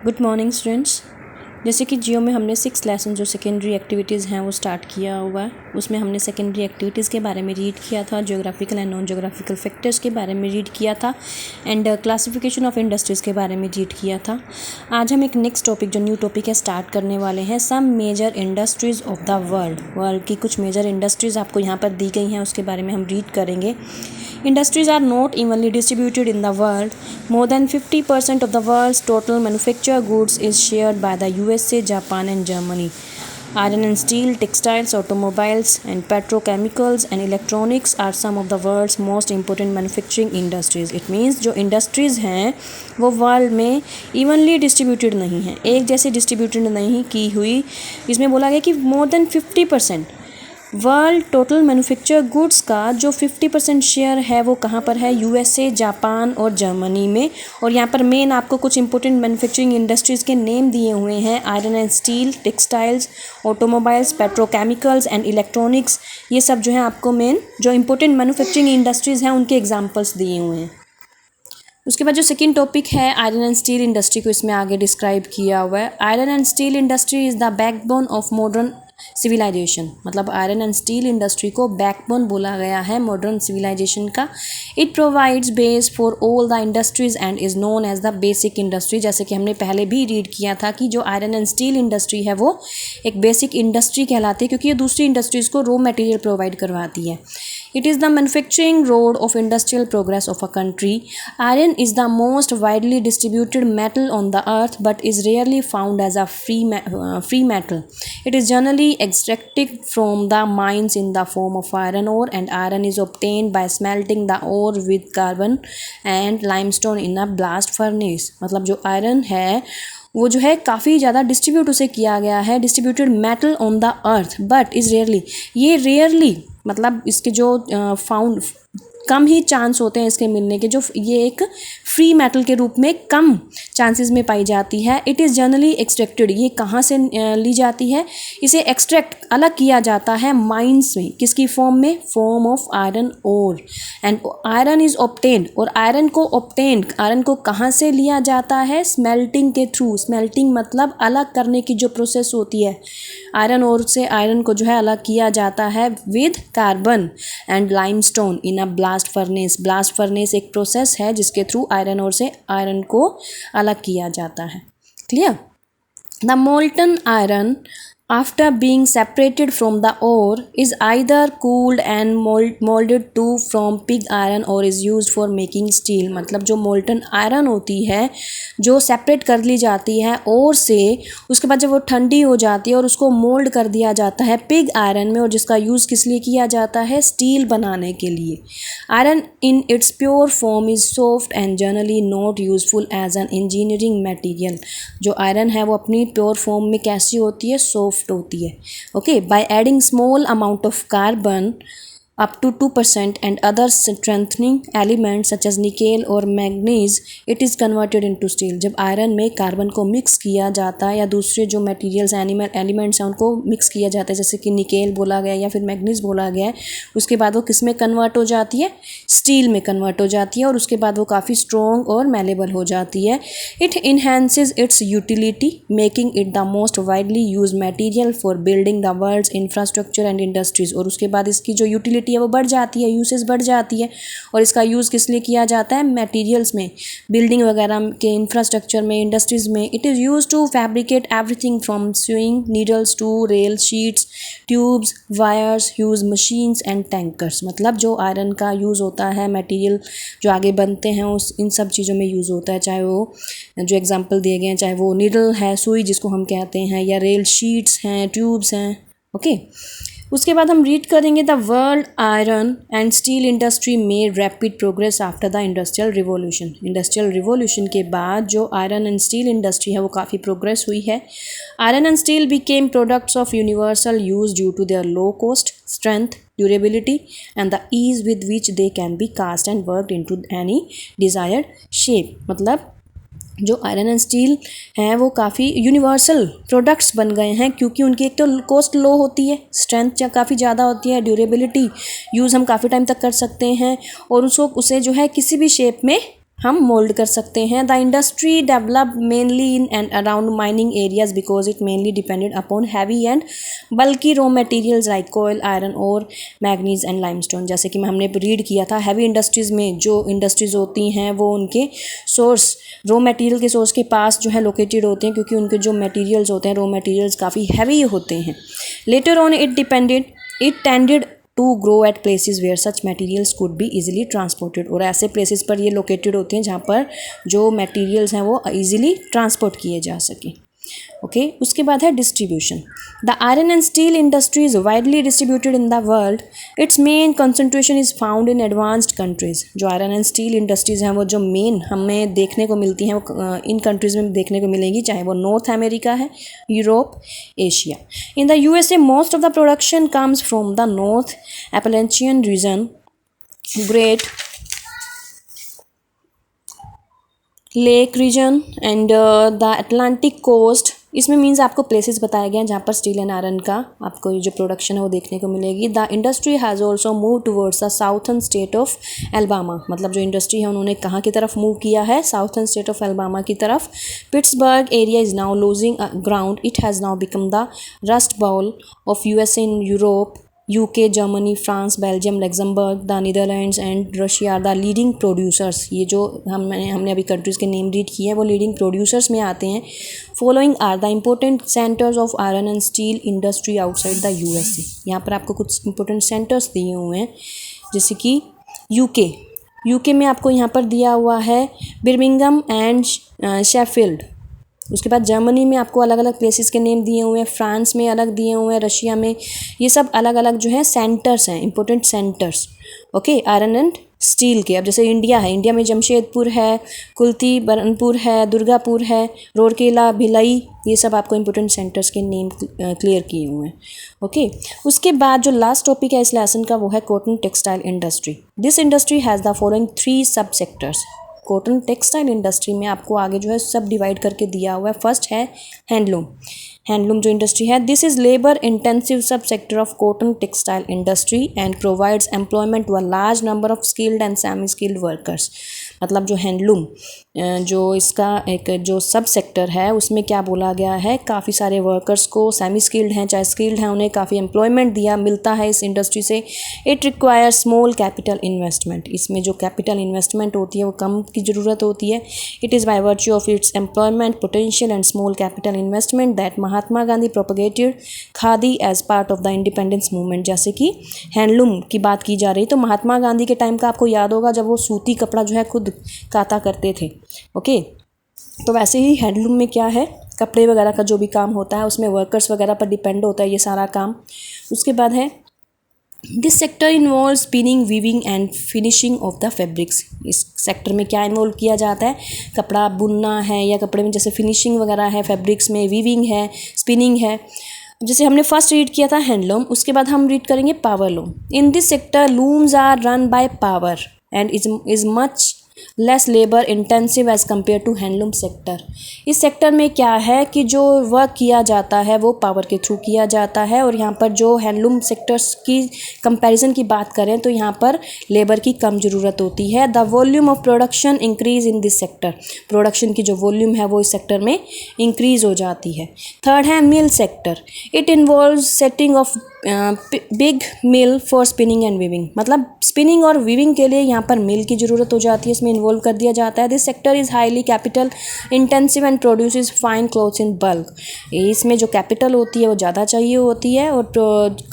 Good morning students. जैसे कि जियो में हमने 6 लेसन जो सेकेंडरी एक्टिविटीज़ हैं वो स्टार्ट किया हुआ है। उसमें हमने सेकेंडरी एक्टिविटीज़ के बारे में रीड किया था, geographical and non geographical factors के बारे में रीड किया था एंड क्लासिफिकेशन ऑफ इंडस्ट्रीज़ के बारे में रीड किया था। आज हम एक नेक्स्ट टॉपिक जो न्यू टॉपिक है स्टार्ट करने वाले हैं, some major industries of the world की कुछ मेजर इंडस्ट्रीज़ आपको यहाँ पर दी गई हैं, उसके बारे में हम रीड करेंगे। Industries are not evenly distributed in the world. More than 50% of the world's total manufactured goods is shared by the USA, Japan and Germany. Iron and steel, textiles, automobiles and petrochemicals and electronics are some of the world's most important manufacturing industries. It means जो industries हैं वो world में evenly distributed नहीं हैं, एक जैसे distributed नहीं की हुई। इसमें बोला गया कि more than 50% world total manufacture goods का जो 50% शेयर है वो कहाँ पर है, यूएसए, जापान और जर्मनी में। और यहाँ पर मेन आपको कुछ इंपॉर्टेंट मैन्युफैक्चरिंग इंडस्ट्रीज़ के नेम दिए हुए हैं, iron and steel, textiles, automobiles, petrochemicals and electronics. ये सब जो है आपको मेन जो इंपॉर्टेंट मैन्युफैक्चरिंग इंडस्ट्रीज़ हैं उनके एग्जाम्पल्स दिए हुए हैं। उसके बाद जो सेकंड टॉपिक है आयरन एंड स्टील इंडस्ट्री को इसमें आगे डिस्क्राइब किया हुआ है। Iron and steel industry is the backbone of modern civilization, मतलब आयरन एंड स्टील इंडस्ट्री को बैकबोन बोला गया है मॉडर्न सिविलाइजेशन का। It provides base for all the industries and is known as the basic industry. जैसे कि हमने पहले भी रीड किया था कि जो आयरन एंड स्टील इंडस्ट्री है वो एक बेसिक इंडस्ट्री कहलाती है क्योंकि ये दूसरी इंडस्ट्रीज़ को रॉ मटेरियल प्रोवाइड करवाती है। It is the manufacturing road of industrial progress of a country. Iron is the most widely distributed metal on the earth but is rarely found as a free metal. It is generally extracted from the mines in the form of iron ore, and iron is obtained by smelting the ore with carbon and limestone in a blast furnace. मतलब जो iron है वो जो है काफ़ी ज़्यादा distribute उसे किया गया है, distributed metal on the earth but is rarely, ये रेयरली मतलब इसके जो फाउंड कम ही चांस होते हैं इसके मिलने के, जो ये एक फ्री मेटल के रूप में कम चांसेस में पाई जाती है। इट इज़ जनरली एक्सट्रैक्टेड, ये कहाँ से ली जाती है, इसे एक्सट्रैक्ट अलग किया जाता है माइंस में, किसकी फॉर्म में, form of iron ore. And iron is obtained, और आयरन को कहाँ से लिया जाता है, स्मेल्टिंग के थ्रू। स्मेल्टिंग मतलब अलग करने की जो प्रोसेस होती है, आयरन ओर से आयरन को जो है अलग किया जाता है with carbon and limestone in a blast furnace. Blast furnace एक प्रोसेस है जिसके थ्रू आयरन ओर से आयरन को अलग किया जाता है। Clear? The molten iron after being separated from the ore is either cooled and molded to from pig iron or is used for making steel। मतलब जो मोल्टन आयरन होती है जो सेपरेट कर ली जाती है ओर से, उसके बाद जब वो ठंडी हो जाती है और उसको मोल्ड कर दिया जाता है पिग आयरन में, और जिसका यूज़ किस लिए किया जाता है, स्टील बनाने के लिए। Iron in its pure form is soft and generally not useful as an engineering material. जो आयरन है वो अपनी प्योर फॉर्म में कैसी होती है, सॉफ्ट होती है। Okay, by adding small amount of carbon up to 2% and other strengthening elements such as nickel or manganese it is converted into steel। जब आयरन में कार्बन को मिक्स किया जाता है या दूसरे जो मटेरियल्स एलिमेंट्स हैं उनको मिक्स किया जाता है, जैसे कि निकेल बोला गया या फिर मैग्नीज बोला गया है, उसके बाद वो किस में कन्वर्ट हो जाती है, स्टील में कन्वर्ट हो जाती है, और उसके बाद वो काफ़ी स्ट्रॉन्ग और मेलेबल हो जाती है। It enhances its utility making it the most widely use material for building the world's infrastructure and industries. और उसके बाद इसकी जो यूटिलिटी है वो बढ़ जाती है, यूसेज बढ़ जाती है, और इसका यूज़ किस लिए किया जाता है, मटेरियल्स में, बिल्डिंग वगैरह के इंफ्रास्ट्रक्चर में, इंडस्ट्रीज़ में। It is use to fabricate everything from swing needles to rail sheets, tubes, wires, huge machines and tankers. मतलब जो आयरन का यूज़ होता है, मटेरियल जो आगे बनते हैं उस इन सब चीज़ों में यूज़ होता है, चाहे वो जो एग्जाम्पल दिए गए हैं, चाहे वो नीडल है, सुई जिसको हम कहते हैं, या रेल शीट्स हैं, ट्यूब्स हैं। ओके, उसके बाद हम रीड करेंगे the world iron and steel industry में rapid progress after the industrial revolution. Industrial revolution के बाद जो आयरन एंड स्टील इंडस्ट्री है वो काफ़ी प्रोग्रेस हुई है। Iron and steel became products of universal use due to their low cost, strength, durability and the ease with which they can be cast and worked into any desired shape. मतलब जो iron and steel हैं वो काफ़ी universal products बन गए हैं क्योंकि उनकी एक तो कॉस्ट लो होती है, स्ट्रेंथ काफ़ी ज़्यादा होती है, ड्यूरेबिलिटी यूज़ हम काफ़ी टाइम तक कर सकते हैं, और उसे जो है किसी भी शेप में हम मोल्ड कर सकते हैं। The industry develop mainly in and around mining areas because it mainly depended upon heavy and बल्कि रॉ मटेरियल्स लाइक कोयल, आयरन और मैग्नीज एंड लाइमस्टोन। जैसे कि हमने रीड किया था, हैवी इंडस्ट्रीज़ में जो इंडस्ट्रीज होती हैं वो उनके सोर्स, रॉ मटेरियल के सोर्स के पास जो है लोकेटेड होते हैं, क्योंकि उनके जो मटेरियल्स होते हैं, रॉ मटेरियल्स काफ़ी हैवी होते हैं। Later on it tended to grow at places where such materials could be easily transported. और ऐसे प्लेसेस पर ये लोकेटेड होते हैं जहाँ पर जो मटेरियल्स हैं वो इजीली ट्रांसपोर्ट किए जा सकें। ओके, उसके बाद है distribution. The iron and steel industry is widely distributed in the world. It's main concentration is found in advanced countries. जो आयरन एंड स्टील इंडस्ट्रीज़ हैं वो जो मेन हमें देखने को मिलती हैं वो इन कंट्रीज़ में देखने को मिलेंगी, चाहे वो नॉर्थ अमेरिका है, Europe, Asia. In the USA most of the production comes from the North Appalachian region, great lake region and the Atlantic coast. इसमें मीन्स आपको प्लेसेस बताए गए हैं जहाँ पर स्टील एंड आयरन का आपको ये जो प्रोडक्शन है वो देखने को मिलेगी। The industry has also move towards the southern state of Alabama. मतलब जो इंडस्ट्री है उन्होंने कहाँ की तरफ मूव किया है? साउथर्न स्टेट ऑफ एल्बामा की तरफ। Pittsburgh area is now losing ground. It has now become the rust bowl of USA in Europe, UK, Germany, France, Belgium, Luxembourg, the Netherlands and Russia are the leading producers. ये जो हमने अभी countries के name read किए हैं वो leading producers में आते हैं। Following are the important centres of iron and steel industry outside the USA. यहाँ पर आपको कुछ इंपॉर्टेंट सेंटर्स दिए हुए हैं, जैसे कि यूके में आपको यहाँ पर दिया हुआ है बिर्मिंघम एंड शेफील्ड। उसके बाद जर्मनी में आपको अलग अलग प्लेसेस के नेम दिए हुए हैं, फ्रांस में अलग दिए हुए हैं, रशिया में। ये सब अलग अलग जो है सेंटर्स हैं, important centres. Okay, iron and steel के। अब जैसे इंडिया है, इंडिया में जमशेदपुर है, कुल्ती बरनपुर है, दुर्गापुर है, रोरकेला, भिलाई, ये सब आपको इंपॉर्टेंट सेंटर्स के नेम क्लियर किए हुए हैं। ओके, उसके बाद जो लास्ट टॉपिक है इस लेसन का वो है cotton textile industry. This industry has the following 3 सब सेक्टर्स। कॉटन टेक्सटाइल इंडस्ट्री में आपको आगे जो है सब डिवाइड करके दिया हुआ है। फर्स्ट है हैंडलूम जो इंडस्ट्री है, this is labour intensive sub sector of cotton textile industry and provides employment to a large number of skilled and semi skilled workers. मतलब जो हैंडलूम जो इसका एक जो सब सेक्टर है उसमें क्या बोला गया है, काफ़ी सारे वर्कर्स को, सेमी स्किल्ड हैं चाहे स्किल्ड हैं, उन्हें काफ़ी एम्प्लॉयमेंट मिलता है इस इंडस्ट्री से। It require small capital investment. इसमें जो कैपिटल इन्वेस्टमेंट होती है वो कम की ज़रूरत होती है। It is by virtue of its employment potential and small capital investment that Mahatma Gandhi propagated khadi as part of the independence movement. जैसे कि हैंडलूम की बात की जा रही, तो महात्मा गांधी के टाइम का आपको याद होगा जब वो सूती कपड़ा जो है खुद काता करते थे। ओके, तो वैसे ही हैंडलूम में क्या है, कपड़े वगैरह का जो भी काम होता है उसमें वर्कर्स वगैरह पर डिपेंड होता है ये सारा काम। उसके बाद है this sector involve spinning, weaving and finishing of the fabrics. इस सेक्टर में क्या इन्वॉल्व किया जाता है, कपड़ा बुनना है या कपड़े में जैसे फिनिशिंग वगैरह है, फैब्रिक्स में वीविंग है, स्पिनिंग है। जैसे हमने फर्स्ट रीड किया था हैंडलूम, उसके बाद हम रीड करेंगे powerloom. In this sector looms are run by power and is much less labour intensive as compare to handloom sector. इस सेक्टर में क्या है कि जो वर्क किया जाता है वो पावर के थ्रू किया जाता है, और यहाँ पर जो हैंडलूम सेक्टर्स की कंपैरिजन की बात करें तो यहाँ पर लेबर की कम ज़रूरत होती है। The volume of production increase in this sector. Production की जो वॉल्यूम है वो इस सेक्टर में इंक्रीज हो जाती है। थर्ड है mill sector. It involve setting of big mill for spinning and weaving. मतलब स्पिनिंग और वीविंग के लिए यहाँ पर मिल की ज़रूरत हो जाती है, इसमें इन्वॉल्व कर दिया जाता है। This sector is highly capital intensive and produces fine clothes in bulk. इसमें जो कैपिटल होती है वो ज़्यादा चाहिए होती है, और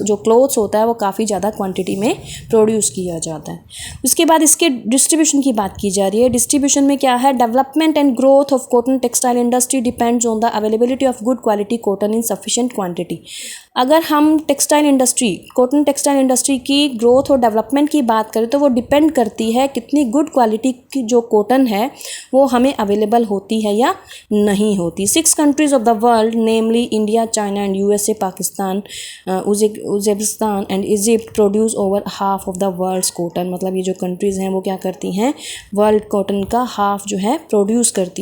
जो क्लोथ्स होता है वो काफ़ी ज़्यादा क्वांटिटी में प्रोड्यूस किया जाता है। उसके बाद इसके डिस्ट्रीब्यूशन की बात की जा रही है। डिस्ट्रीब्यूशन में क्या है, development and growth of cotton textile industry depends on the availability of good quality cotton in sufficient quantity. अगर हम textile industry, cotton textile industry की ग्रोथ और डेवलपमेंट की बात करें तो वो डिपेंड करती है कितनी गुड क्वालिटी की जो कॉटन है वो हमें अवेलेबल होती है या नहीं होती। 6 countries of the world namely India, China and USA, Pakistan, Uzbekistan and Egypt produce over half of the world's cotton. मतलब ये जो कंट्रीज़ हैं वो क्या करती हैं, वर्ल्ड कॉटन का हाफ जो है प्रोड्यूस करती हैं।